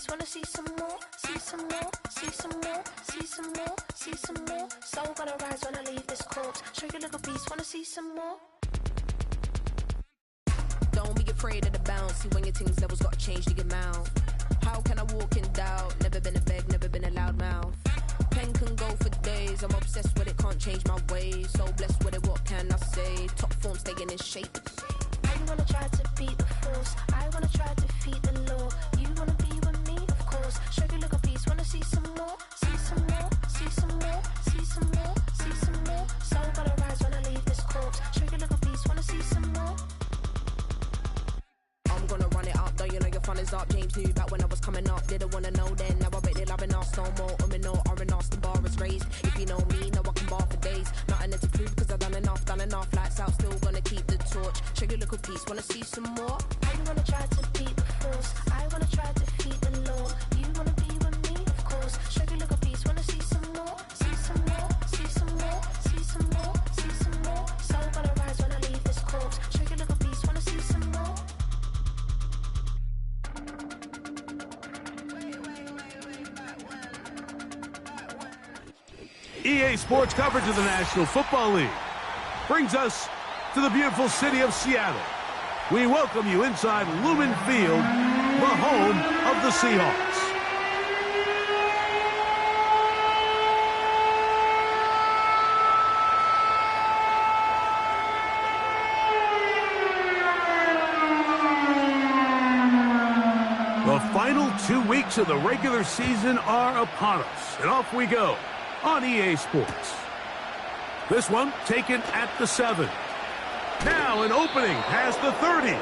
piece, wanna see some more, see some more, see some more, see some more, see some more. Soul gonna rise when I leave this corpse. Show you little piece, wanna see some more. Don't be afraid of the bounce. See when your things levels gotta change to your mouth. How can I walk in doubt? Never been a beg, never been a loud mouth. Pen can go for days. I'm obsessed with it, can't change my ways. So blessed with it, what can I say? Top form staying in shape. You wanna try to beat the force, I wanna try to defeat the law. You wanna be with me, of course. Show you little piece, wanna see some more, see some more, see some more, see some more, see some more. Soul gonna rise when I leave this corpse. Show you little piece, wanna see some more. I'm gonna run it up, though you know your fun is up. James knew back when I was coming up, didn't wanna know then. Now I bet they're loving us no more. No R&R, the bar is raised. If you know me, know I can bar for days. Nothing to prove, cause I've done enough. Lights out, still gonna keep the torch. Show you a little piece, wanna see some more? You wanna try to beat the force, I wanna try to defeat the law. You wanna be with me, of course. Show you a little piece, wanna see some more, see some more, see some more, see some more, see some more. Soul gonna rise when I leave this corpse. Show you a little piece, wanna see some more. EA Sports coverage of the National Football League brings us to the beautiful city of Seattle. We welcome you inside Lumen Field, the home of the Seahawks. The final 2 weeks of the regular season are upon us, and off we go on EA Sports. This one taken at the 7. Now an opening past the 30.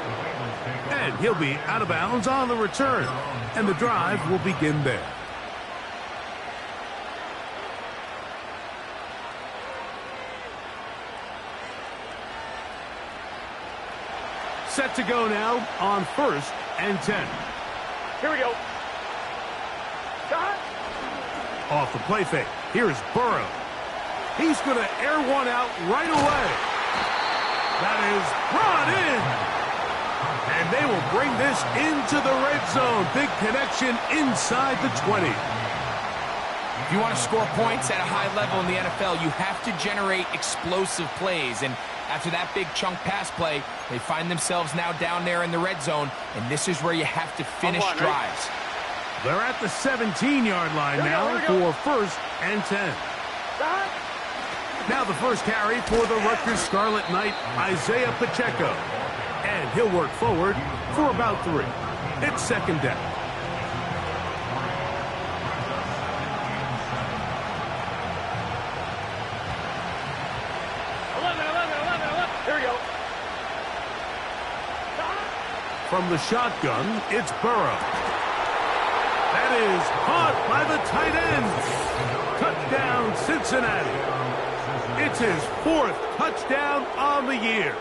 And he'll be out of bounds on the return. And the drive will begin there. Set to go now on 1st and 10. Here we go. Off the play fake. Here's Burrow. He's going to air one out right away. That is brought in. And they will bring this into the red zone. Big connection inside the 20. If you want to score points at a high level in the NFL, you have to generate explosive plays. And after that big chunk pass play, they find themselves now down there in the red zone. And this is where you have to finish drives. They're at the 17-yard line now for 1st and 10. Now the first carry for the Rutgers Scarlet Knight, Isaiah Pacheco. And he'll work forward for about 3. It's 2nd down. Here we go. From the shotgun, it's Burrow. That is caught by the tight end. Touchdown, Cincinnati. It's his 4th touchdown on the year.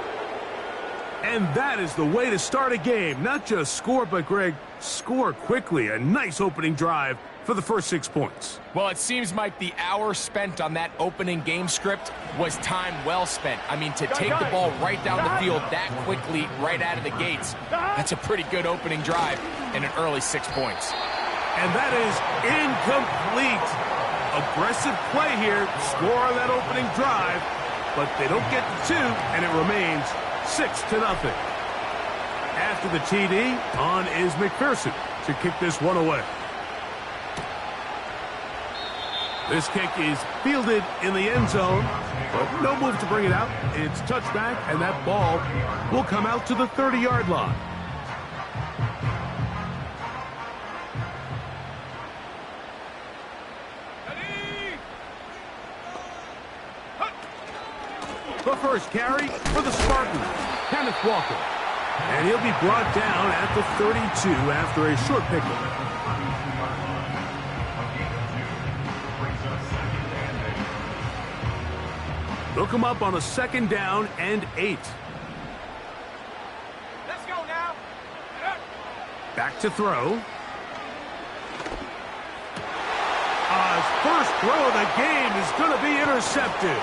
And that is the way to start a game. Not just score, but, Greg, score quickly. A nice opening drive for the first 6 points. Well, it seems, Mike, the hour spent on that opening game script was time well spent. I mean, to take the ball right down the field that quickly, right out of the gates, that's a pretty good opening drive and an early 6 points. And that is incomplete. Aggressive play here, score on that opening drive, but they don't get to 2, and it remains 6-0. After the TD, on is McPherson to kick this one away. This kick is fielded in the end zone, but no move to bring it out. It's touchback, and that ball will come out to the 30-yard line. The first carry for the Spartans, Kenneth Walker. And he'll be brought down at the 32 after a short pickup. They'll come up on a 2nd down and 8. Let's go now. Back to throw. His first throw of the game is going to be intercepted.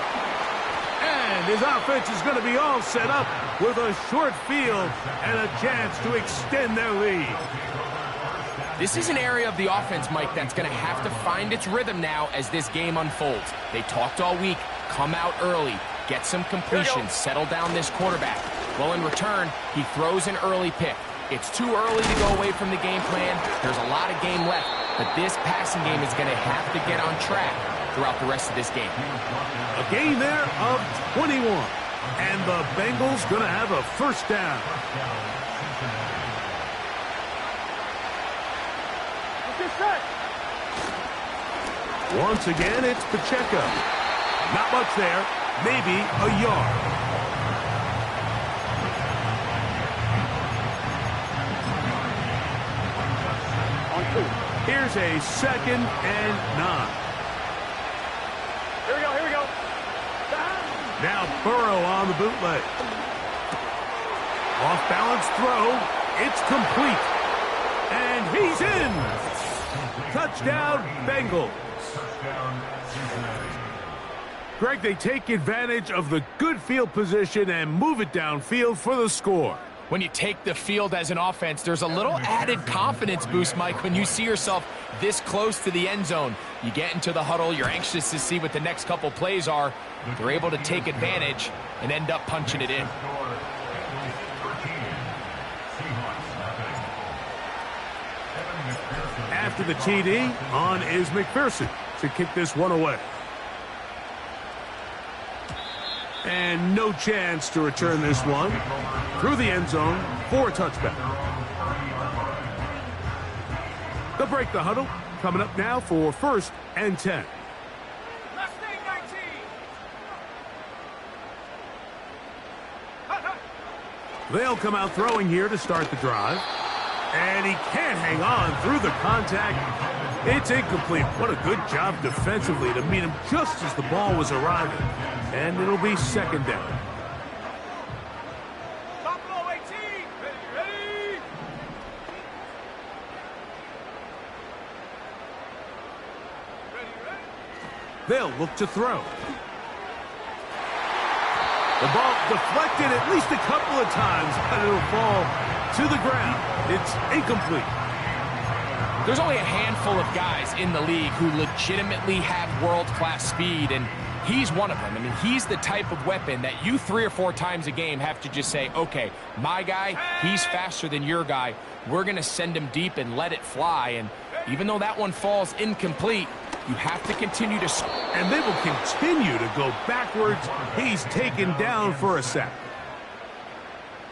And his offense is going to be all set up with a short field and a chance to extend their lead. This is an area of the offense, Mike, that's going to have to find its rhythm now as this game unfolds. They talked all week, come out early, get some completions, settle down this quarterback. Well, in return, he throws an early pick. It's too early to go away from the game plan. There's a lot of game left, but this passing game is going to have to get on track throughout the rest of this game. A gain there of 21. And the Bengals going to have a first down. Once again, it's Pacheco. Not much there. Maybe a yard. Here's a 2nd and 9. Here we go, here we go. Now Burrow on the bootleg. Off-balance throw. It's complete. And he's in. Touchdown, Bengals. Greg, they take advantage of the good field position and move it downfield for the score. When you take the field as an offense, there's a little added confidence boost, Mike, when you see yourself this close to the end zone. You get into the huddle, you're anxious to see what the next couple plays are. They're able to take advantage and end up punching it in. After the TD, on is McPherson to kick this one away. And no chance to return this one through the end zone for a touchback. They'll break the huddle. Coming up now for 1st and 10. They'll come out throwing here to start the drive. And he can't hang on through the contact. It's incomplete. What a good job defensively to meet him just as the ball was arriving. And it'll be 2nd down. Buffalo 18. Ready. They'll look to throw. The ball deflected at least a couple of times, but it'll fall to the ground. It's incomplete. There's only a handful of guys in the league who legitimately have world-class speed, and he's one of them. I mean, he's the type of weapon that you 3 or 4 times a game have to just say, okay, my guy, he's faster than your guy. We're going to send him deep and let it fly. And even though that one falls incomplete, you have to continue to... And they will continue to go backwards. He's taken down for a sack.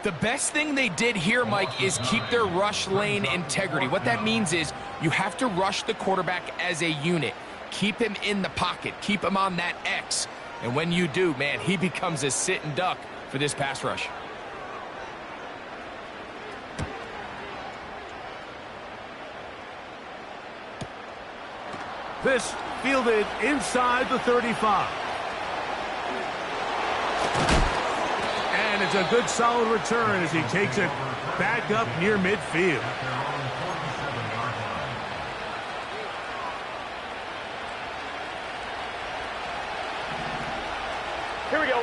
The best thing they did here, Mike, is keep their rush lane integrity. What that means is you have to rush the quarterback as a unit. Keep him in the pocket. Keep him on that X. And when you do, man, he becomes a sitting duck for this pass rush. This fielded inside the 35. And it's a good solid return as he takes it back up near midfield. Here we go.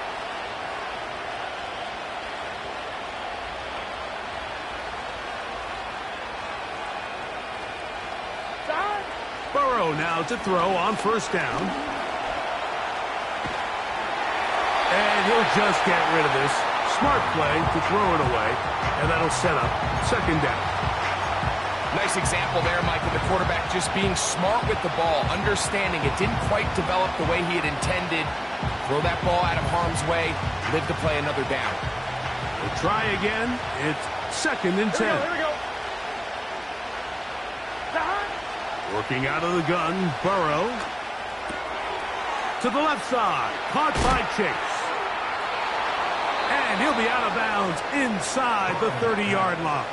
Burrow now to throw on 1st down. And he'll just get rid of this. Smart play to throw it away. And that'll set up 2nd down. Nice example there, Mike, of the quarterback just being smart with the ball, understanding it didn't quite develop the way he had intended. Throw that ball out of harm's way, live to play another down. We'll try again. It's 2nd and 10. Here we go. Working out of the gun, Burrow. To the left side, caught by Chase. And he'll be out of bounds inside the 30-yard line.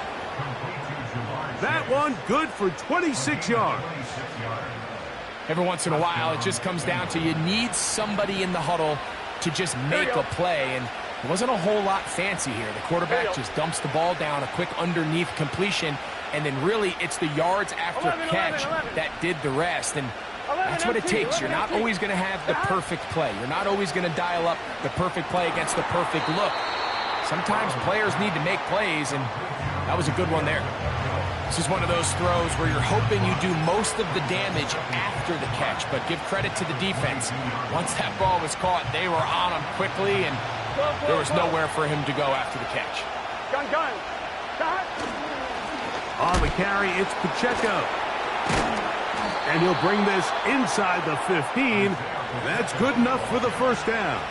That one good for 26 yards. Every once in a while, it just comes down to you need somebody in the huddle to just make a play, and it wasn't a whole lot fancy here. The quarterback just dumps the ball down, a quick underneath completion, and then really it's the yards after catch that did the rest. And that's what it takes. You're not always going to have the perfect play. You're not always going to dial up the perfect play against the perfect look. Sometimes players need to make plays, and that was a good one there. This is one of those throws where you're hoping you do most of the damage after the catch, but give credit to the defense. Once that ball was caught, they were on him quickly, and there was nowhere for him to go after the catch. Gun. Shot. On the carry, it's Pacheco. And he'll bring this inside the 15. That's good enough for the first down.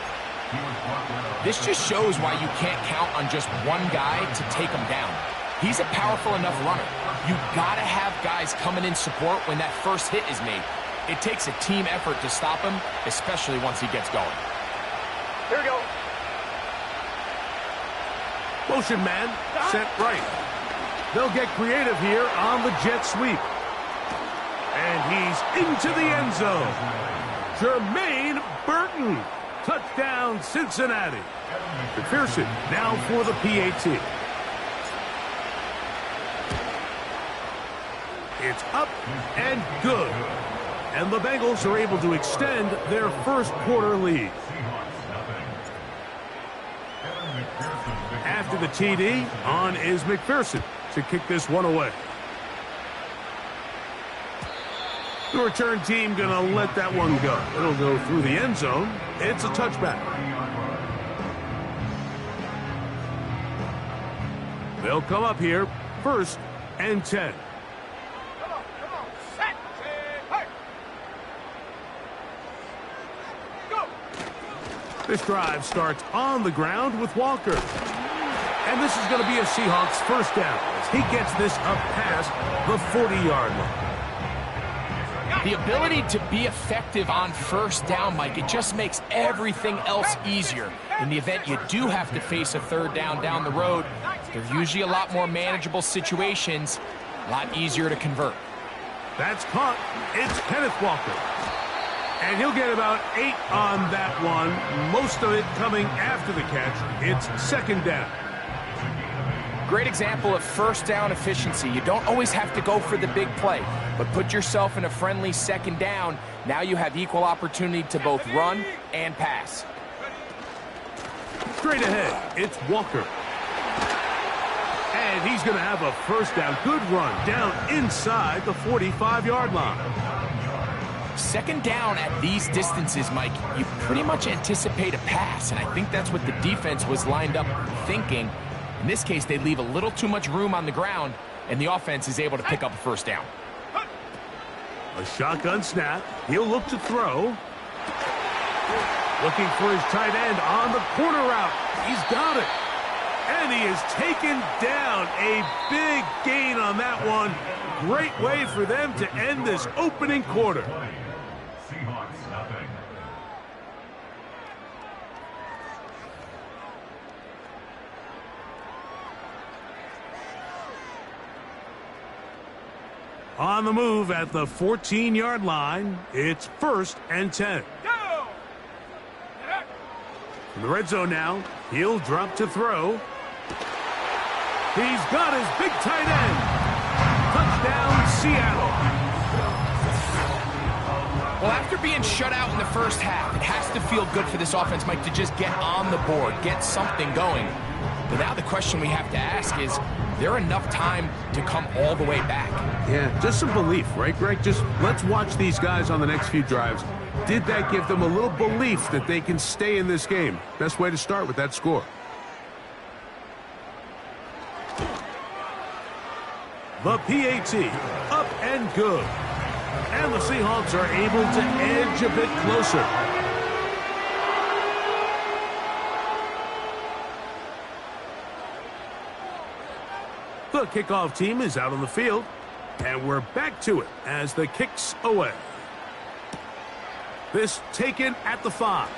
This just shows why you can't count on just one guy to take him down. He's a powerful enough runner. You gotta have guys coming in support when that first hit is made. It takes a team effort to stop him, especially once he gets going. Here we go. Motion man, set right. They'll get creative here on the jet sweep. And he's into the end zone. Jermaine Burton. Touchdown, Cincinnati. McPherson now for the PAT. It's up and good. And the Bengals are able to extend their first quarter lead. After the TD, on is McPherson to kick this one away. The return team going to let that one go. It'll go through the end zone. It's a touchback. They'll come up here, 1st and 10. Come on. Set. Hey. Go. This drive starts on the ground with Walker. And this is going to be a Seahawks first down as he gets this up past the 40-yard line. The ability to be effective on first down, Mike, it just makes everything else easier. In the event you do have to face a third down the road, they're usually a lot more manageable situations, a lot easier to convert. That's caught. It's Kenneth Walker. And he'll get about 8 on that one, most of it coming after the catch. It's 2nd down. Great example of first down efficiency. You don't always have to go for the big play, but put yourself in a friendly 2nd down. Now you have equal opportunity to both run and pass. Straight ahead, it's Walker. And he's going to have a first down. Good run down inside the 45-yard line. 2nd down at these distances, Mike, you pretty much anticipate a pass, and I think that's what the defense was lined up thinking. In this case, they leave a little too much room on the ground, and the offense is able to pick up a first down. A shotgun snap. He'll look to throw. Looking for his tight end on the corner route. He's got it. And he is taken down. A big gain on that one. Great way for them to end this opening quarter. Seahawks nothing. On the move at the 14-yard line, it's 1st and 10. Go. In the red zone now, he'll drop to throw. He's got his big tight end. Touchdown, Seattle. Well, after being shut out in the first half, it has to feel good for this offense, Mike, to just get on the board, get something going. But now the question we have to ask is there enough time to come all the way back? Yeah, just some belief, right, Greg? Just let's watch these guys on the next few drives. Did that give them a little belief that they can stay in this game? Best way to start with that score. The PAT, up and good. And the Seahawks are able to edge a bit closer. The kickoff team is out on the field, and we're back to it as the kick's away. This taken at the 5.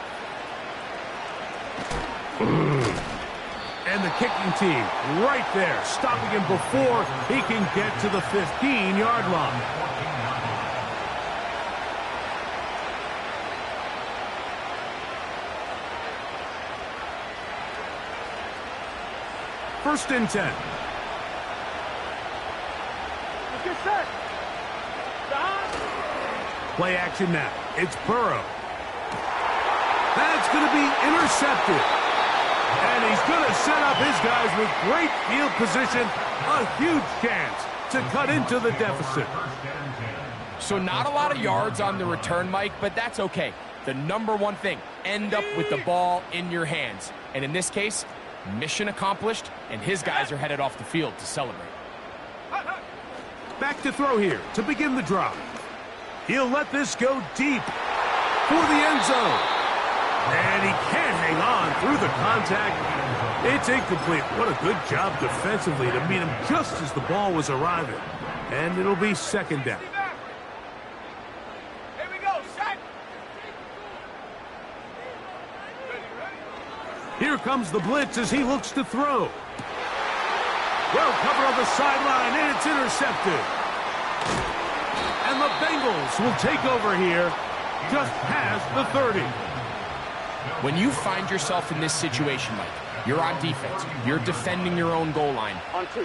And the kicking team right there, stopping him before he can get to the 15-yard line. First and 10. Get set. Play action now. It's Burrow. That's going to be intercepted. And he's going to set up his guys with great field position. A huge chance to cut into the deficit. So not a lot of yards on the return, Mike, but that's okay. The number one thing, end up with the ball in your hands. And in this case, mission accomplished, and his guys are headed off the field to celebrate. Back to throw here to begin the drive. He'll let this go deep for the end zone. And he can't hang on through the contact. It's incomplete. What a good job defensively to meet him just as the ball was arriving. And it'll be second down. Here we go, set. Here comes the blitz as he looks to throw. Well covered on the sideline, and it's intercepted. And the Bengals will take over here just past the 30. When you find yourself in this situation, Mike, you're on defense, you're defending your own goal line,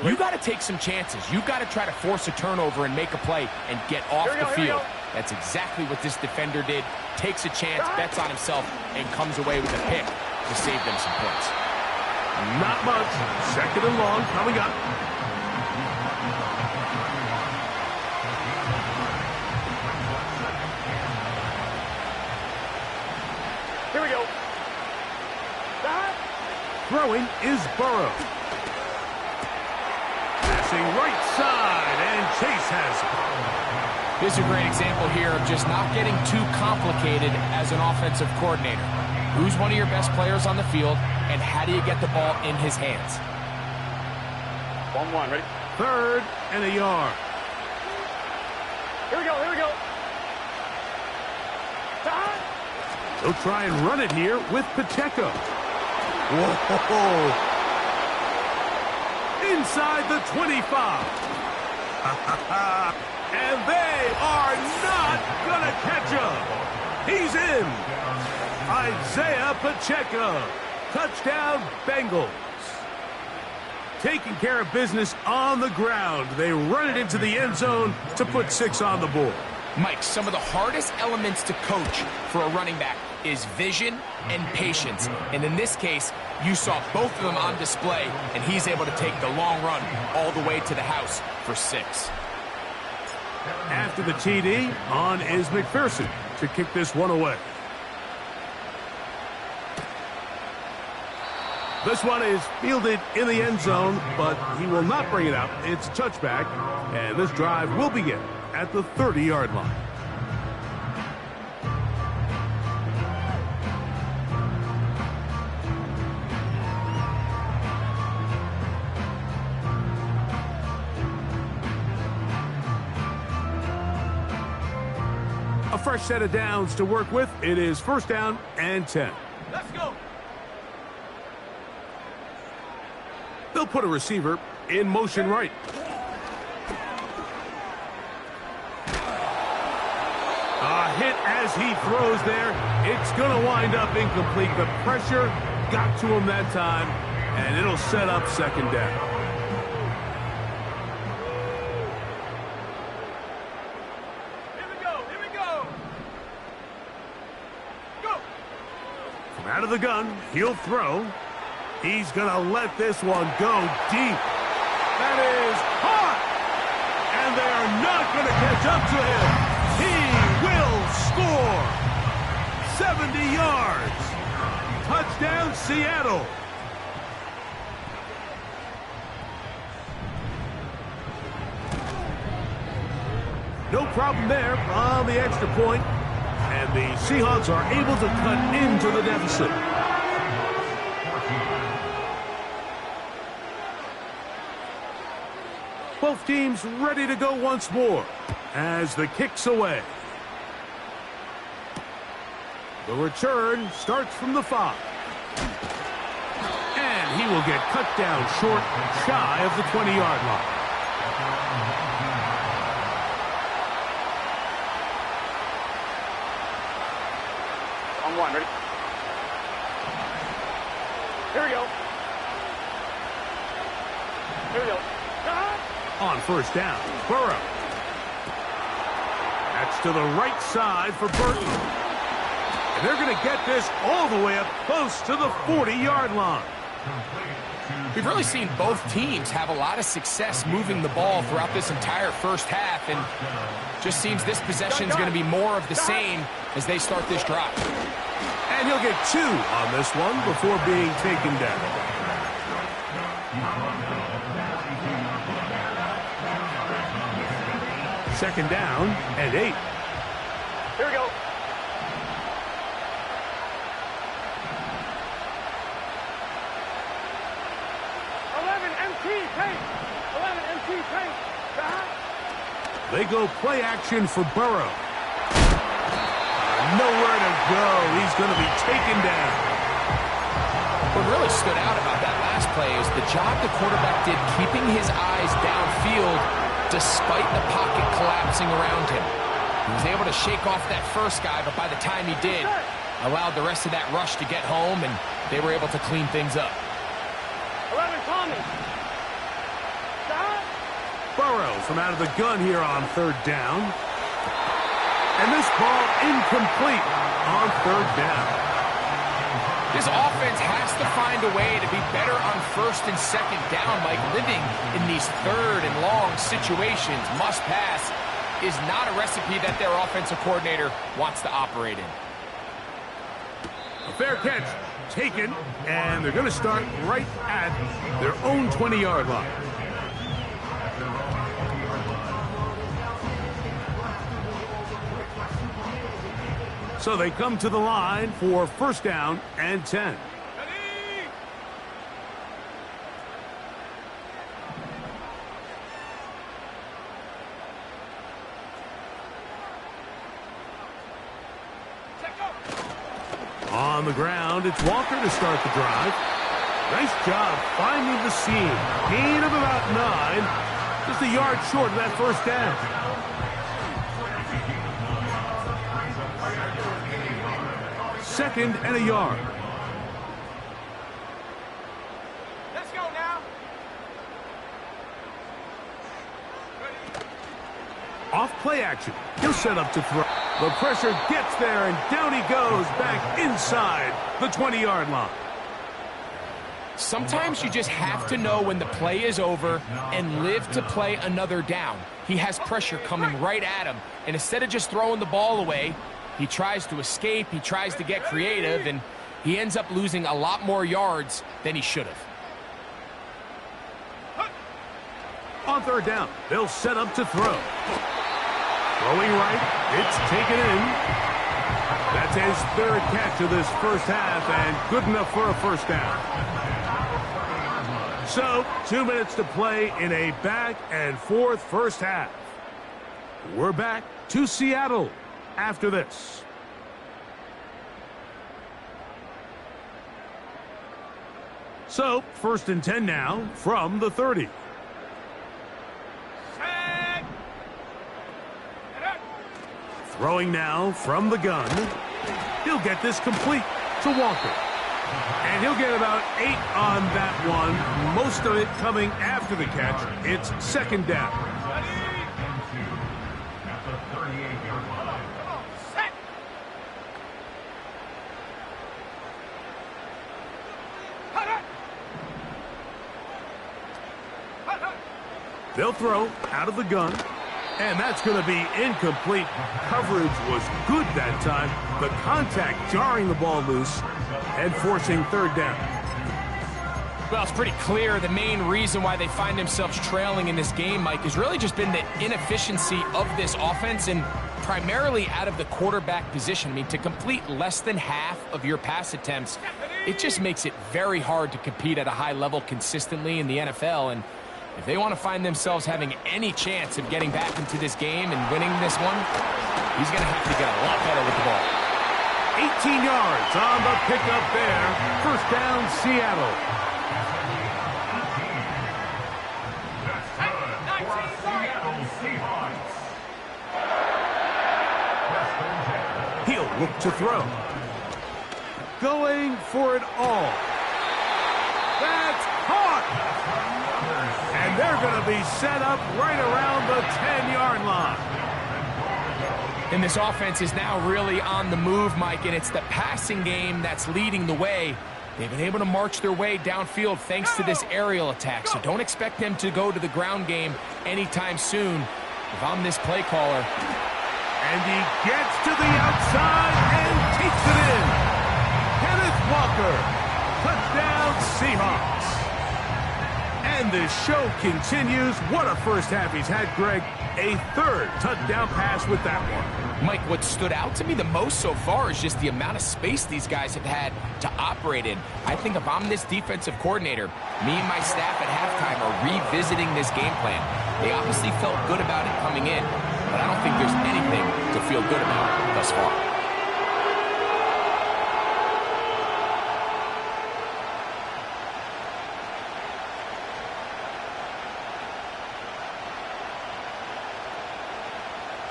you got to take some chances. You got to try to force a turnover and make a play and get off the field. That's exactly what this defender did. Takes a chance, bets on himself, and comes away with a pick to save them some points. Not much. Second and long coming up. Here we go. Throwing is Burrow. Passing right side, and Chase has it. This is a great example here of just not getting too complicated as an offensive coordinator. Who's one of your best players on the field, and how do you get the ball in his hands? 1-1, ready? Third and a yard. Here we go, here we go. They'll try and run it here with Pacheco. Whoa! Inside the 25. And they are not gonna catch him. He's in. Isaiah Pacheco. Touchdown, Bengals. Taking care of business on the ground. They run it into the end zone to put 6 on the board. Mike, some of the hardest elements to coach for a running back is vision and patience. And in this case, you saw both of them on display, and he's able to take the long run all the way to the house for 6. After the TD, on is McPherson to kick this one away. This one is fielded in the end zone, but he will not bring it out. It's a touchback, and this drive will begin at the 30-yard line. A fresh set of downs to work with. It is first down and 10. Let's go. They'll put a receiver in motion right. A hit as he throws there. It's going to wind up incomplete. The pressure got to him that time, and it'll set up second down. Out of the gun, he'll throw. He's going to let this one go deep. That is hot! And they are not going to catch up to him. He will score. 70 yards. Touchdown, Seattle. No problem there on the extra point. And the Seahawks are able to cut into the deficit. Both teams ready to go once more as the kick's away. The return starts from the 5. And he will get cut down short, shy of the 20-yard line. On 1, ready? Here we go. Here we go. On first down, Burrow. That's to the right side for Burton. And they're going to get this all the way up close to the 40-yard line. We've really seen both teams have a lot of success moving the ball throughout this entire first half, and just seems this possession is going to be more of the same as they start this drive. And he'll get 2 on this one before being taken down. Second down and 8. Here we go. 11 MT paint. 11 MT paint. They go play action for Burrow. Nowhere to go. He's going to be taken down. What really stood out about that last play is the job the quarterback did keeping his eyes downfield despite the pocket collapsing around him. He was able to shake off that first guy, but by the time he did, allowed the rest of that rush to get home, and they were able to clean things up. 11 Tommy. Burrow from out of the gun here on third down. And this ball incomplete on third down. This offense has to find a way to be better on first and second down, Mike. Living in these third and long situations, must pass, is not a recipe that their offensive coordinator wants to operate in. A fair catch taken, and they're going to start right at their own 20-yard line. So they come to the line for first down and 10. On the ground, it's Walker to start the drive. Nice job finding the seam. Gain of about 9. Just a yard short of that first down. Second and a yard. Let's go now. Off play action. He'll set up to throw. The pressure gets there, and down he goes back inside the 20-yard line. Sometimes you just have to know when the play is over and live to play another down. He has pressure coming right at him, and instead of just throwing the ball away, he tries to escape, he tries to get creative, and he ends up losing a lot more yards than he should have. On third down, they'll set up to throw. Throwing right, it's taken in. That's his third catch of this first half, and good enough for a first down. So, 2 minutes to play in a back-and-forth first half. We're back to Seattle after this. So, first and 10 now from the 30. Throwing now from the gun. He'll get this complete to Walker. And he'll get about 8 on that one. Most of it coming after the catch. It's second down. They'll throw out of the gun. And that's going to be incomplete. Coverage was good that time. The contact jarring the ball loose and forcing third down. Well, it's pretty clear the main reason why they find themselves trailing in this game, Mike, has really just been the inefficiency of this offense and primarily out of the quarterback position. I mean, to complete less than half of your pass attempts, it just makes it very hard to compete at a high level consistently in the NFL. And if they want to find themselves having any chance of getting back into this game and winning this one, he's going to have to get a lot better with the ball. 18 yards on the pickup there. First down, Seattle. He'll look to throw. Going for it all. That's caught! And they're going to be set up right around the 10-yard line. And this offense is now really on the move, Mike, and it's the passing game that's leading the way. They've been able to march their way downfield thanks to this aerial attack, so don't expect them to go to the ground game anytime soon. If I'm this play caller. And he gets to the outside and takes it in. Kenneth Walker, touchdown Seahawks. And the show continues. What a first half he's had, Greg. A third touchdown pass with that one. Mike, what stood out to me the most so far is just the amount of space these guys have had to operate in. I think if I'm this defensive coordinator, me and my staff at halftime are revisiting this game plan. They obviously felt good about it coming in, but I don't think there's anything to feel good about thus far.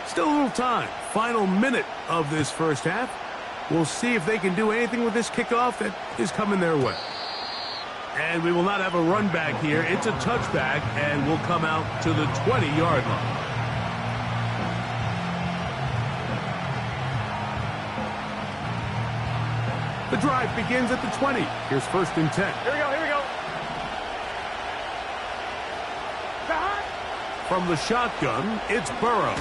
Still a little time. Final minute of this first half. We'll see if they can do anything with this kickoff that is coming their way. And we will not have a run back here. It's a touchback, and we'll come out to the 20-yard line. The drive begins at the 20. Here's 1st and 10. Here we go, here we go. From the shotgun, it's Burrow.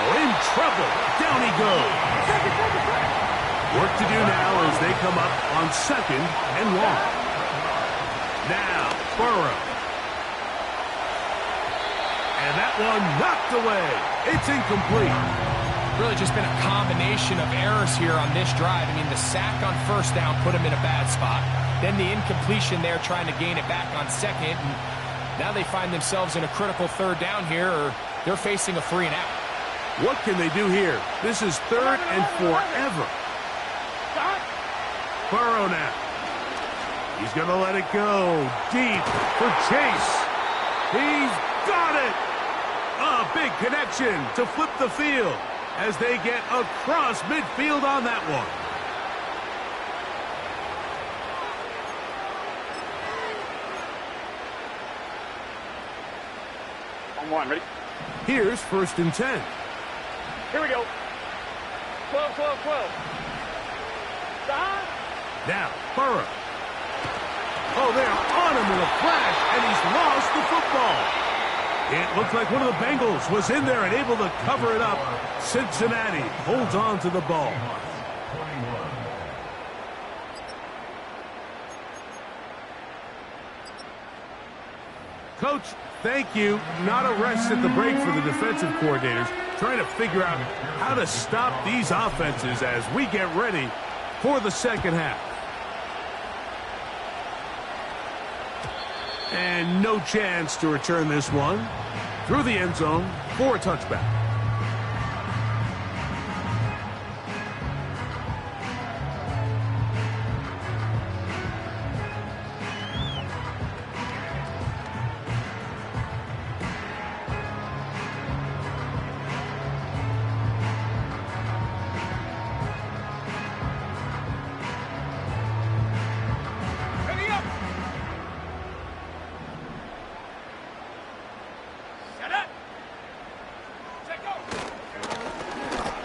In trouble. Down he goes. Work to do now as they come up on 2nd and 1. Now, Burrow. And that one knocked away. It's incomplete. Really just been a combination of errors here on this drive. I mean, the sack on 1st down put him in a bad spot. Then the incompletion there trying to gain it back on 2nd. And now they find themselves in a critical 3rd down here, or they're facing a 3 and out. What can they do here? This is 3rd and forever. Burrow now. He's going to let it go. Deep for Chase. He's got it. A big connection to flip the field as they get across midfield on that one. On 1, ready? Here's 1st and 10. Here we go. 12, 12, 12. Now, Burrow. Oh, they're on him in a flash, and he's lost the football. It looked like one of the Bengals was in there and able to cover it up. Cincinnati holds on to the ball. Coach, thank you. Not a rest at the break for the defensive coordinators, trying to figure out how to stop these offenses as we get ready for the 2nd half. And no chance to return this one through the end zone for a touchback.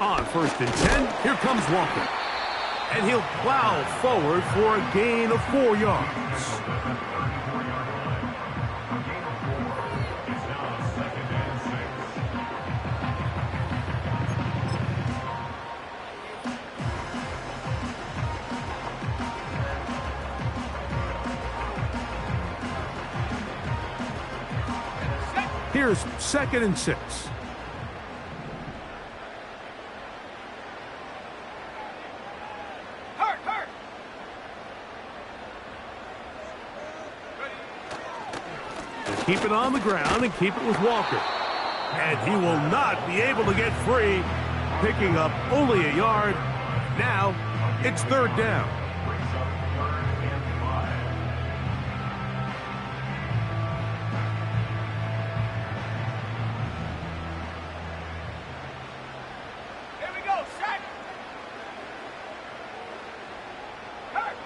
On 1st and 10, here comes Walker. And he'll plow forward for a gain of 4 yards. Here's 2nd and 6. Keep it on the ground and keep it with Walker. And he will not be able to get free, picking up only a yard. Now it's 3rd down. Here we go, set. Hurt.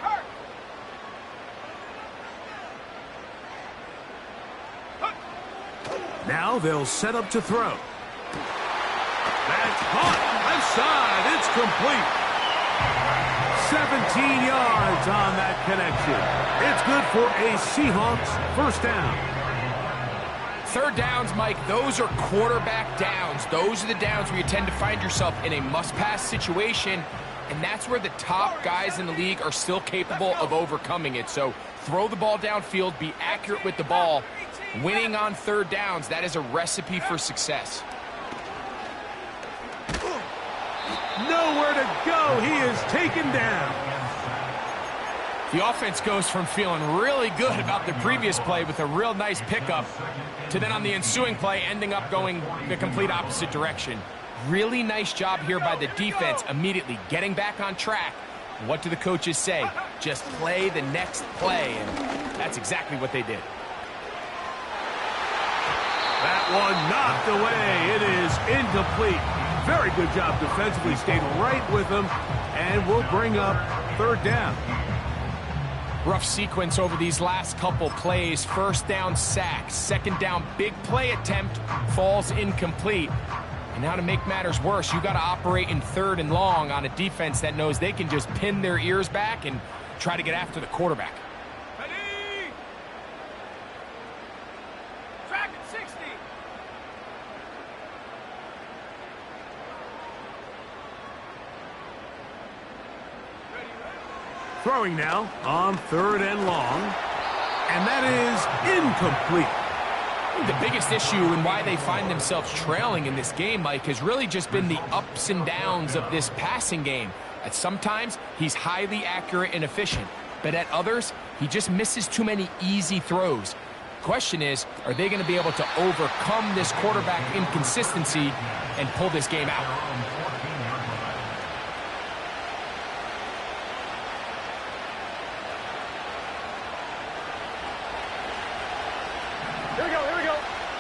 Now they'll set up to throw. That's caught. Left side. It's complete. 17 yards on that connection. It's good for a Seahawks first down. Third downs, Mike, those are quarterback downs. Those are the downs where you tend to find yourself in a must-pass situation, and that's where the top guys in the league are still capable of overcoming it. So throw the ball downfield, be accurate with the ball. Winning on third downs, that is a recipe for success. Nowhere to go. He is taken down. The offense goes from feeling really good about the previous play with a real nice pickup to then on the ensuing play ending up going the complete opposite direction. Really nice job here by the defense immediately getting back on track. What do the coaches say? Just play the next play, and that's exactly what they did. That one knocked away. It is incomplete. Very good job defensively. Stayed right with them, and will bring up third down. Rough sequence over these last couple plays. First down sack. Second down big play attempt falls incomplete. And now to make matters worse, you got to operate in third and long on a defense that knows they can just pin their ears back and try to get after the quarterback. Ready? Track at 60. Throwing now on third and long. And that is incomplete. The biggest issue and why they find themselves trailing in this game, Mike, has really just been the ups and downs of this passing game. At sometimes, he's highly accurate and efficient, but at others, he just misses too many easy throws. Question is, are they going to be able to overcome this quarterback inconsistency and pull this game out? Here we go.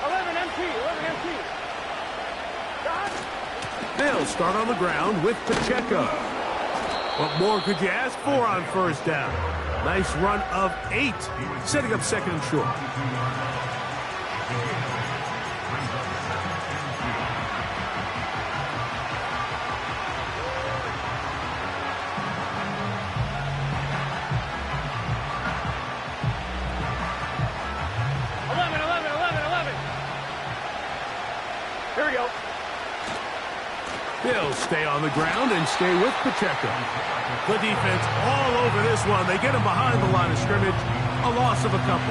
11 MT. They'll start on the ground with Pacheco. What more could you ask for on first down? Nice run of 8, setting up second and short. Here we go. They'll stay on the ground and stay with Pacheco. The defense all over this one. They get him behind the line of scrimmage. A loss of a couple.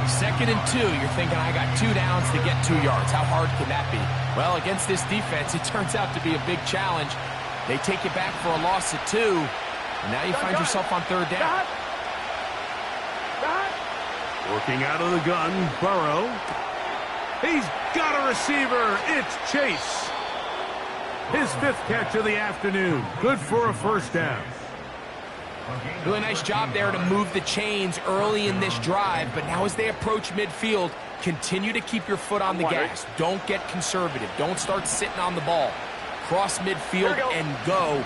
Second and 2, you're thinking, I got 2 downs to get 2 yards. How hard can that be? Well, against this defense, it turns out to be a big challenge. They take you back for a loss of 2, and now you find yourself on third down. Working out of the gun, Burrow. He's got a receiver. It's Chase. His 5th catch of the afternoon. Good for a first down. Really nice job there to move the chains early in this drive, but now as they approach midfield, continue to keep your foot on the gas. Don't get conservative. Don't start sitting on the ball. Cross midfield and go.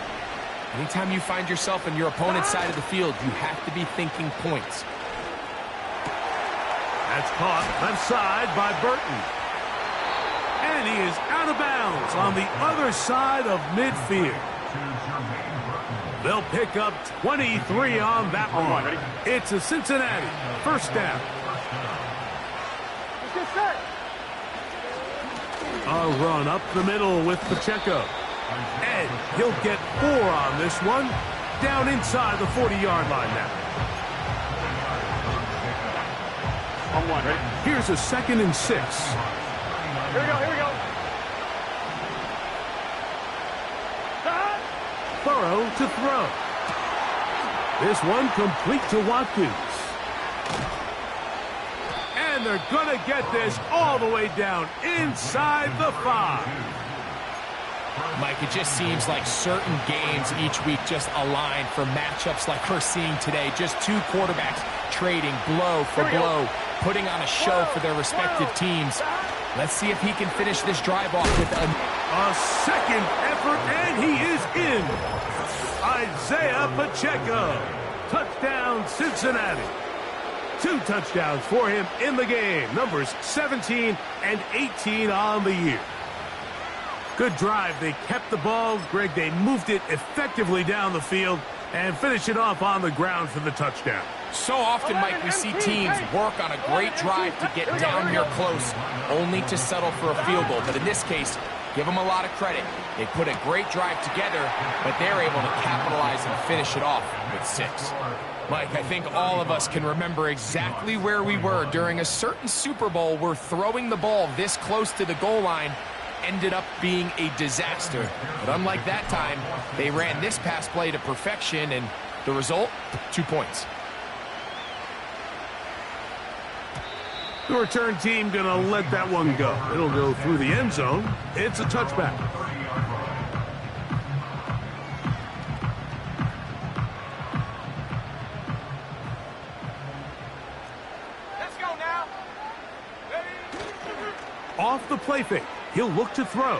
Anytime you find yourself on your opponent's side of the field, you have to be thinking points. That's caught left side by Burton. And he is out of bounds on the other side of midfield. They'll pick up 23 on that one. It's a Cincinnati first down. Let's get set. A run up the middle with Pacheco. And he'll get 4 on this one. Down inside the 40-yard line now. On 1, ready? Here's a 2nd and 6. Here we go. Burrow to throw. This one complete to Watkins. And they're going to get this all the way down inside the 5. Mike, it just seems like certain games each week just align for matchups like we're seeing today. Just 2 quarterbacks trading blow for blow, putting on a show for their respective teams. Let's see if he can finish this drive off with a second effort, and he is in. Isaiah Pacheco. Touchdown, Cincinnati. 2 touchdowns for him in the game. Numbers 17 and 18 on the year. Good drive. They kept the ball. Greg, they moved it effectively down the field and finish it off on the ground for the touchdown. So often, Mike, we see teams work on a great drive to get down here close, only to settle for a field goal. But in this case, give them a lot of credit. They put a great drive together, but they're able to capitalize and finish it off with 6. Mike, I think all of us can remember exactly where we were during a certain Super Bowl where throwing the ball this close to the goal line ended up being a disaster. But unlike that time, they ran this pass play to perfection, and the result, 2 points. The return team going to let that one go. It'll go through the end zone. It's a touchback. Let's go now. Off the play fake. He'll look to throw.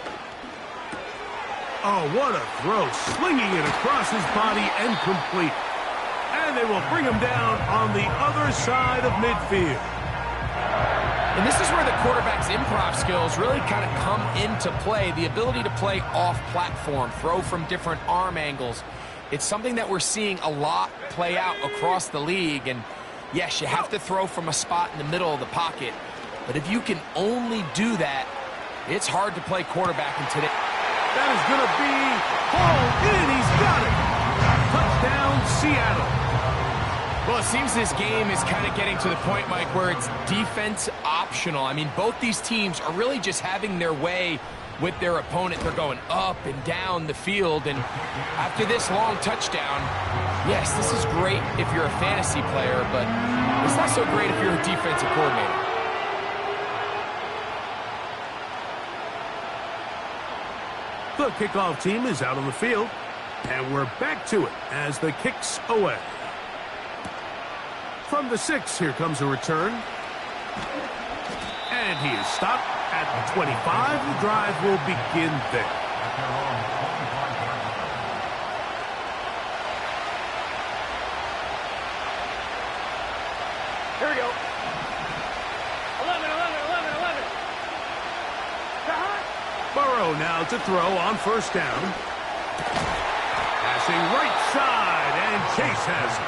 Oh, what a throw. Slinging it across his body and complete. And they will bring him down on the other side of midfield. And this is where the quarterback's improv skills really kind of come into play. The ability to play off-platform, throw from different arm angles. It's something that we're seeing a lot play out across the league. And yes, you have to throw from a spot in the middle of the pocket. But if you can only do that, it's hard to play quarterback in today. That is going to be hauled in. He's got it. Touchdown, Seattle. Well, it seems this game is kind of getting to the point, Mike, where it's defense optional. I mean, both these teams are really just having their way with their opponent. They're going up and down the field, and after this long touchdown, yes, this is great if you're a fantasy player, but it's not so great if you're a defensive coordinator. The kickoff team is out on the field, and we're back to it as the kick's away. From the 6, here comes a return. And he is stopped at the 25. The drive will begin there. Here we go. 11, 11, 11, 11. Burrow now to throw on first down. Passing right side, and Chase has it.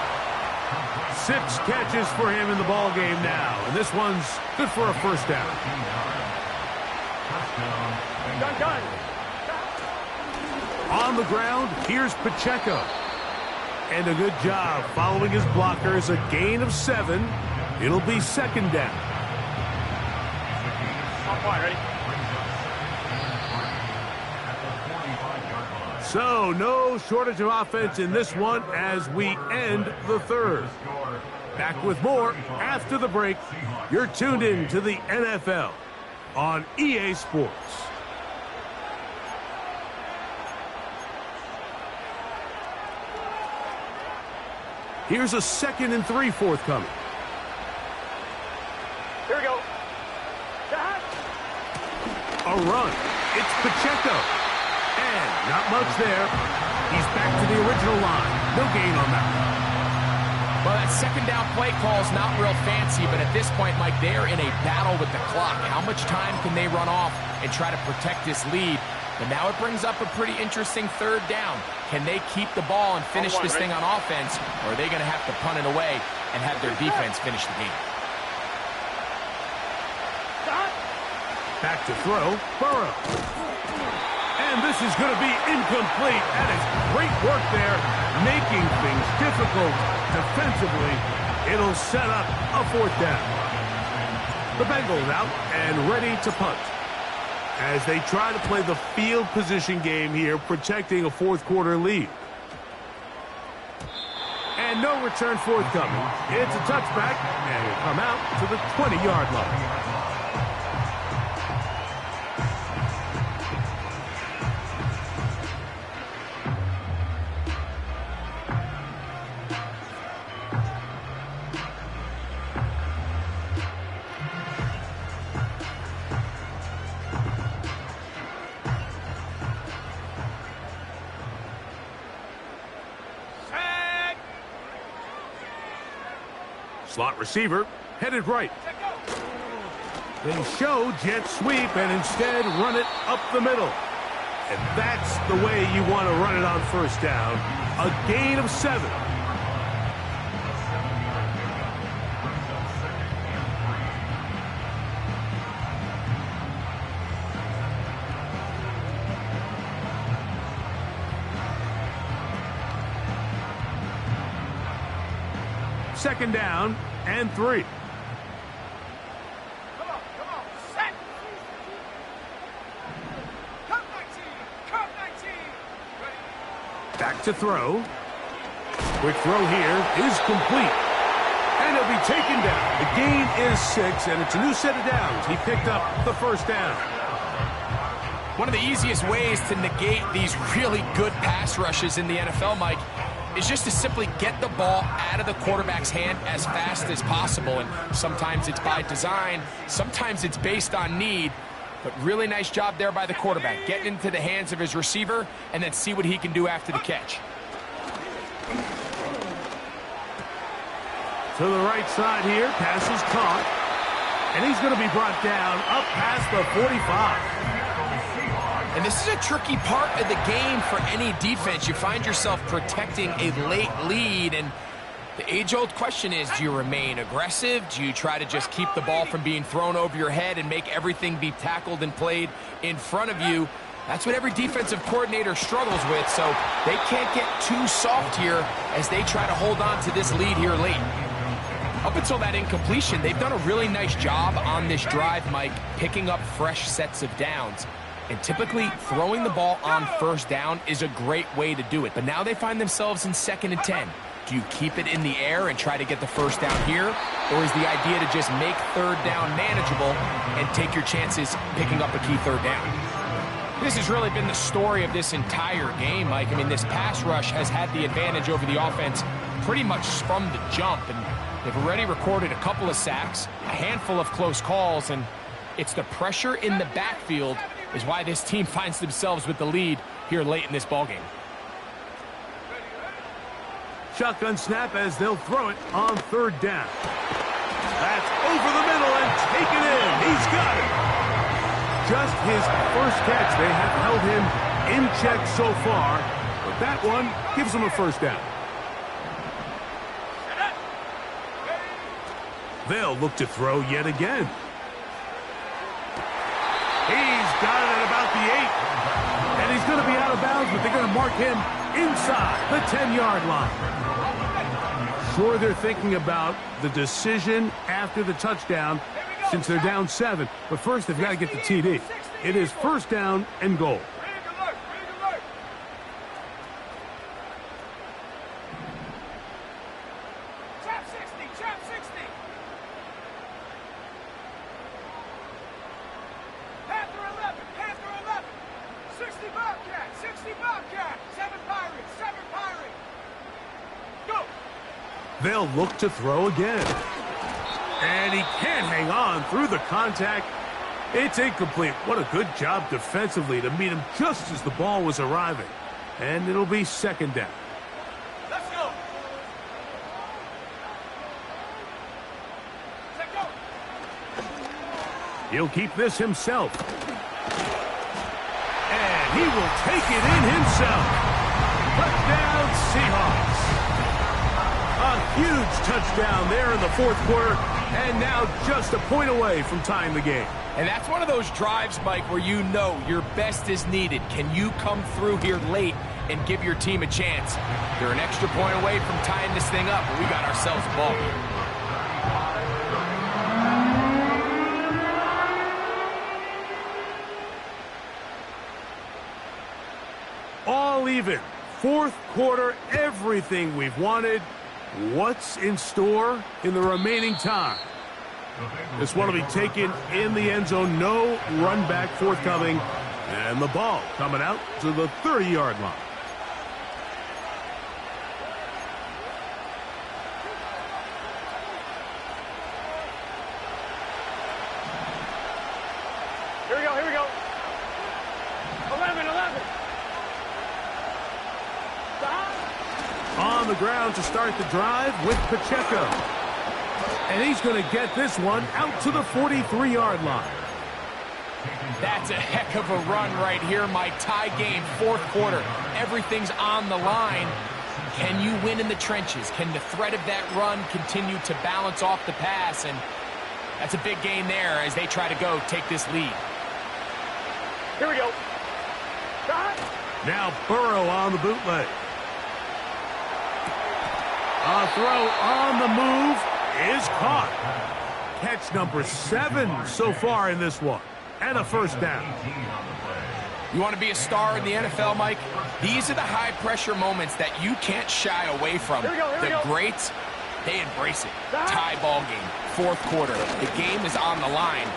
6 catches for him in the ball game now, and this one's good for a first down. Done. On the ground, here's Pacheco. And a good job following his blockers, a gain of 7. It'll be second down. On point, ready? So, no shortage of offense in this one as we end the third. Back with more after the break. You're tuned in to the NFL on EA Sports. Here's a 2nd and 3 forthcoming. Here we go. A run. It's Pacheco. And not much there. He's back to the original line. No gain on that one. Well, that second down play call is not real fancy, but at this point, Mike, they're in a battle with the clock. How much time can they run off and try to protect this lead? But now it brings up a pretty interesting third down. Can they keep the ball and finish this thing on offense, or are they going to have to punt it away and have their defense finish the game? Back to throw, Burrow. And this is going to be incomplete. That is great work there, making things difficult defensively. It'll set up a 4th down. The Bengals out and ready to punt as they try to play the field position game here, protecting a 4th quarter lead. And no return forthcoming. It's a touchback, and will come out to the 20-yard line. Slot receiver, headed right. They show jet sweep and instead run it up the middle. And that's the way you want to run it on first down. A gain of 7. Second down and 3. Come on, set. Cut 19. Ready. Back to throw. Quick throw here is complete. And he'll be taken down. The gain is 6, and it's a new set of downs. He picked up the first down. One of the easiest ways to negate these really good pass rushes in the NFL, Mike, is just to simply get the ball out of the quarterback's hand as fast as possible. And sometimes it's by design, sometimes it's based on need. But really nice job there by the quarterback, getting into the hands of his receiver and then see what he can do after the catch. To the right side here, pass is caught. And he's going to be brought down up past the 45. And this is a tricky part of the game for any defense. You find yourself protecting a late lead, and the age-old question is, do you remain aggressive? Do you try to just keep the ball from being thrown over your head and make everything be tackled and played in front of you? That's what every defensive coordinator struggles with, so they can't get too soft here as they try to hold on to this lead here late. Up until that incompletion, they've done a really nice job on this drive, Mike, picking up fresh sets of downs. And typically, throwing the ball on first down is a great way to do it. But now they find themselves in 2nd and 10. Do you keep it in the air and try to get the first down here? Or is the idea to just make third down manageable and take your chances picking up a key third down? This has really been the story of this entire game, Mike. I mean, this pass rush has had the advantage over the offense pretty much from the jump. And they've already recorded a couple of sacks, a handful of close calls, and it's the pressure in the backfield is why this team finds themselves with the lead here late in this ballgame. Shotgun snap as they'll throw it on third down. That's over the middle and taken in. He's got it. Just his first catch. They have held him in check so far, but that one gives him a first down. They'll look to throw yet again. He's got it at about the 8. And he's going to be out of bounds, but they're going to mark him inside the 10-yard line. Sure, they're thinking about the decision after the touchdown since they're down 7. But first, they've got to get the TD. It is first down and goal. They'll look to throw again. And he can't hang on through the contact. It's incomplete. What a good job defensively to meet him just as the ball was arriving. And it'll be second down. Let's go. Let's go. He'll keep this himself. And he will take it in himself. Touchdown, Seahawks. A huge touchdown there in the fourth quarter, and now just a point away from tying the game. And that's one of those drives, Mike, where you know your best is needed. Can you come through here late and give your team a chance? They're an extra point away from tying this thing up, but we got ourselves a ball game. All even. Fourth quarter, everything we've wanted. What's in store in the remaining time? This one will be taken in the end zone. No run back forthcoming. And the ball coming out to the 30-yard line. Here we go. 11. On the ground to start the drive with Pacheco. And he's going to get this one out to the 43-yard line. That's a heck of a run right here, Mike. Tie game, fourth quarter. Everything's on the line. Can you win in the trenches? Can the threat of that run continue to balance off the pass? And that's a big gain there as they try to go take this lead. Here we go. Now Burrow on the bootleg. A throw on the move is caught. Catch number 7 so far in this one. And a first down. You want to be a star in the NFL, Mike? These are the high-pressure moments that you can't shy away from. The greats, they embrace it. Tie ball game, fourth quarter. The game is on the line.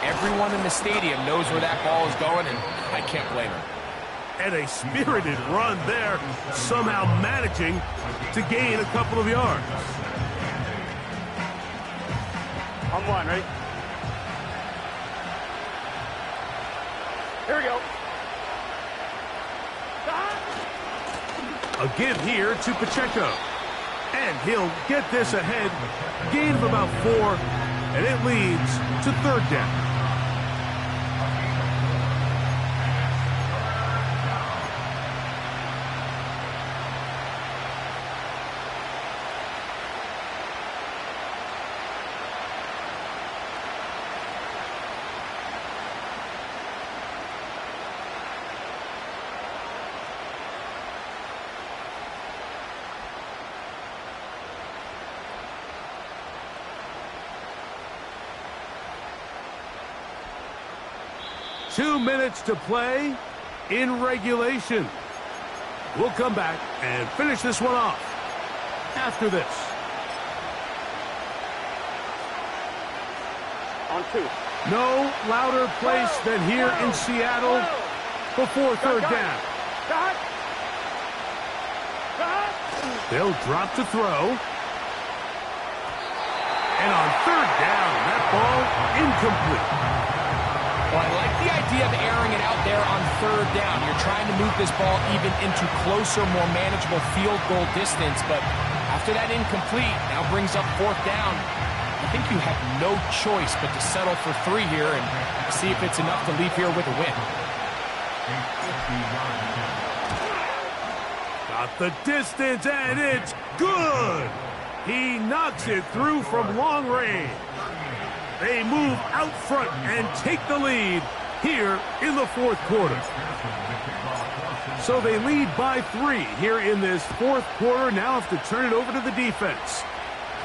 Everyone in the stadium knows where that ball is going, and I can't blame them. And a spirited run there, somehow managing to gain a couple of yards. On one, ready? Here we go. A give here to Pacheco. And he'll get this ahead. Gain of about 4, and it leads to third down. Two minutes to play in regulation. We'll come back and finish this one off after this. On 2. No louder place than here in Seattle before third down. They'll drop to throw. And on third down, that ball incomplete. Well, I like the idea of airing it out there on third down. You're trying to move this ball even into closer, more manageable field goal distance. But after that incomplete, now brings up fourth down. I think you have no choice but to settle for 3 here and see if it's enough to leave here with a win. Got the distance, and it's good. He knocks it through from long range. They move out front and take the lead here in the fourth quarter. So they lead by 3 here in this fourth quarter. Now have to turn it over to the defense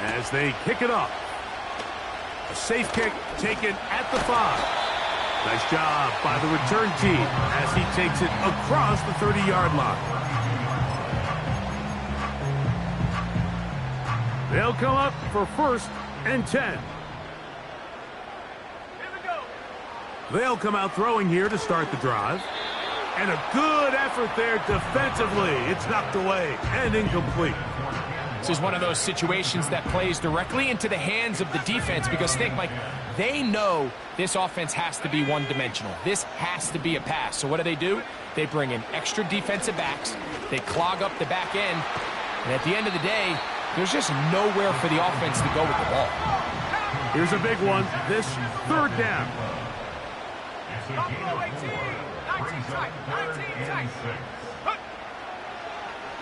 as they kick it off. A safe kick taken at the 5. Nice job by the return team as he takes it across the 30-yard line. They'll come up for first and 10. They'll come out throwing here to start the drive. And a good effort there defensively. It's knocked away and incomplete. This is one of those situations that plays directly into the hands of the defense because think, Mike, they know this offense has to be one-dimensional. This has to be a pass. So what do? They bring in extra defensive backs. They clog up the back end. And at the end of the day, there's just nowhere for the offense to go with the ball. Here's a big one. This third down.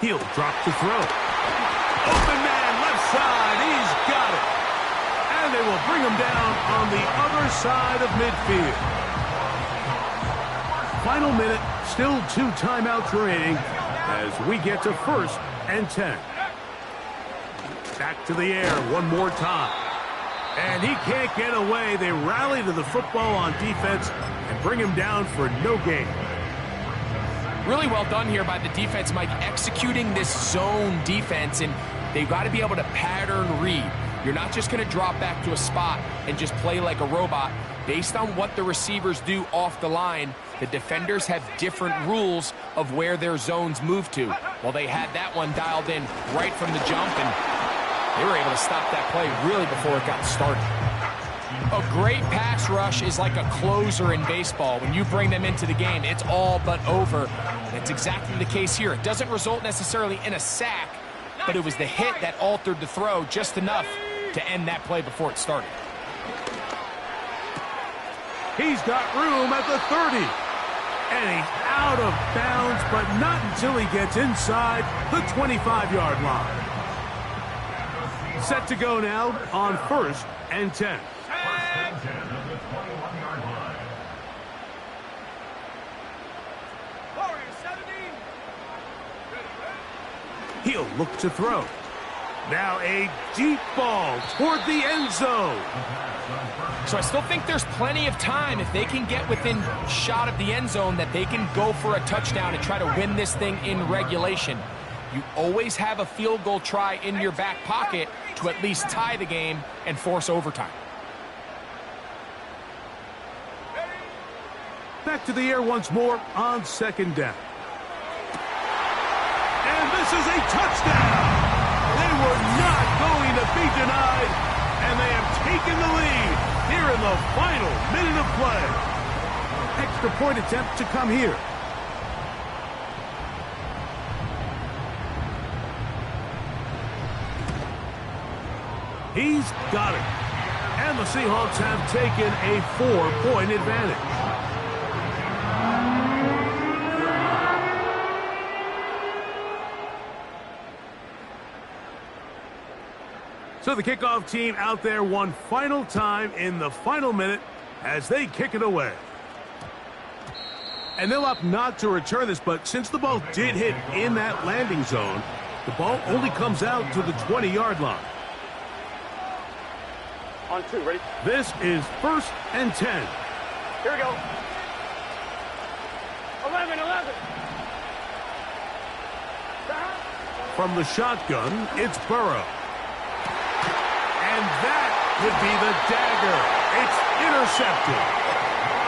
He'll drop to throw. Open man, left side. He's got it. And they will bring him down on the other side of midfield. Final minute, still 2 timeouts remaining as we get to first and 10. Back to the air one more time. And he can't get away. They rally to the football on defense and bring him down for no gain. Really well done here by the defense, Mike, executing this zone defense, and they've got to be able to pattern read. You're not just going to drop back to a spot and just play like a robot. Based on what the receivers do off the line, the defenders have different rules of where their zones move to. Well, they had that one dialed in right from the jump, and they were able to stop that play really before it got started. A great pass rush is like a closer in baseball. When you bring them into the game, it's all but over. And it's exactly the case here. It doesn't result necessarily in a sack, but it was the hit that altered the throw just enough to end that play before it started. He's got room at the 30. And he's out of bounds, but not until he gets inside the 25-yard line. Set to go now on 1st and 10. First and 10 at the 21-yard line. He'll look to throw. Now a deep ball toward the end zone. So I still think there's plenty of time if they can get within shot of the end zone that they can go for a touchdown and try to win this thing in regulation. You always have a field goal try in your back pocket to at least tie the game and force overtime. Back to the air once more on 2nd down. And this is a touchdown. They were not going to be denied, and they have taken the lead here in the final minute of play. Extra point attempt to come here. He's got it. And the Seahawks have taken a 4-point advantage. So the kickoff team out there one final time in the final minute as they kick it away. And they'll opt not to return this, but since the ball did hit in that landing zone, the ball only comes out to the 20-yard line. On 2, ready? This is 1st and 10. Here we go. 11. From the shotgun, it's Burrow. And that would be the dagger. It's intercepted.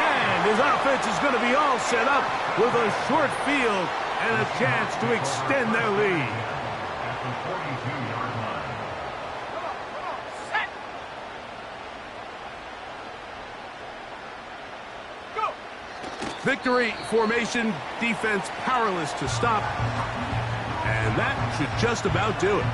And his offense is going to be all set up with a short field and a chance to extend their lead. At the 42-yard line. Set. Go. Victory formation, defense powerless to stop. And that should just about do it.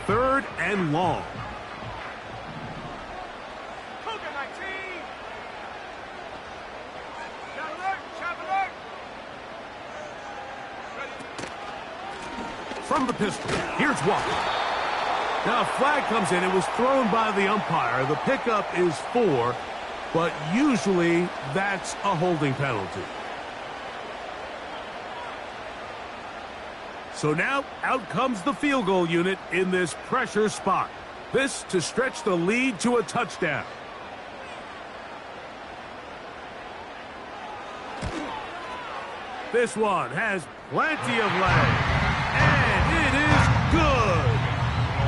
Third and long. Cougar 19. Shot alert. From the pistol, here's Walker. Now a flag comes in. It was thrown by the umpire. The pickup is 4, but usually that's a holding penalty. So now out comes the field goal unit in this pressure spot. This to stretch the lead to a touchdown. This one has plenty of leg. And it is good.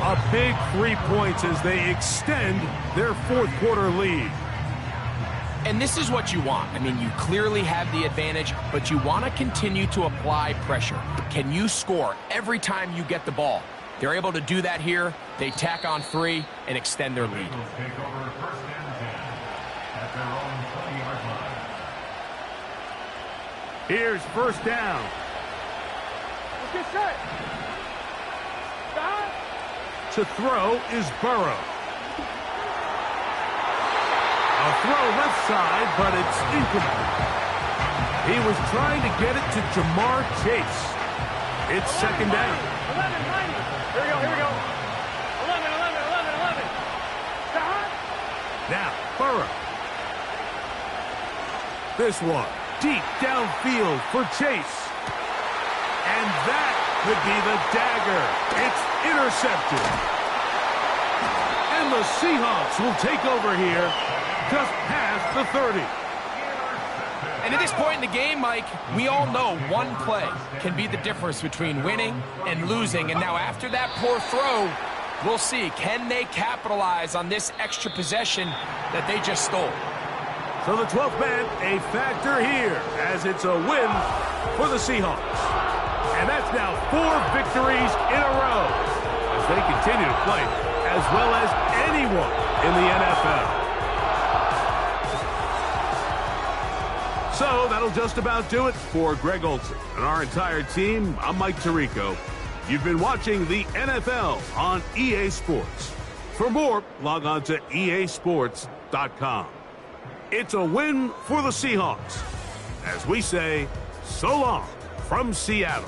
A big 3 points as they extend their 4th quarter lead. And this is what you want. I mean, you clearly have the advantage, but you want to continue to apply pressure. Can you score every time you get the ball? They're able to do that here. They tack on 3 and extend their lead. Eagles take over 1st and 10 at their own 20-yard line. Here's 1st down. Let's get set. Stop. To throw is Burrow. A throw left side, but it's incomplete. He was trying to get it to Jamar Chase. It's 2nd down. 11. Here we go. 11. Stop. Now, Burrow. This one, deep downfield for Chase. And that could be the dagger. It's intercepted. And the Seahawks will take over here just past the 30. And at this point in the game, Mike, we all know one play can be the difference between winning and losing. And now after that poor throw, we'll see, can they capitalize on this extra possession that they just stole? So the 12th man, a factor here, as it's a win for the Seahawks. And that's now 4 victories in a row as they continue to play as well as anyone in the NFL. So that'll just about do it for Greg Olsen and our entire team. I'm Mike Tirico. You've been watching the NFL on EA Sports. For more, log on to easports.com. It's a win for the Seahawks. As we say, so long from Seattle.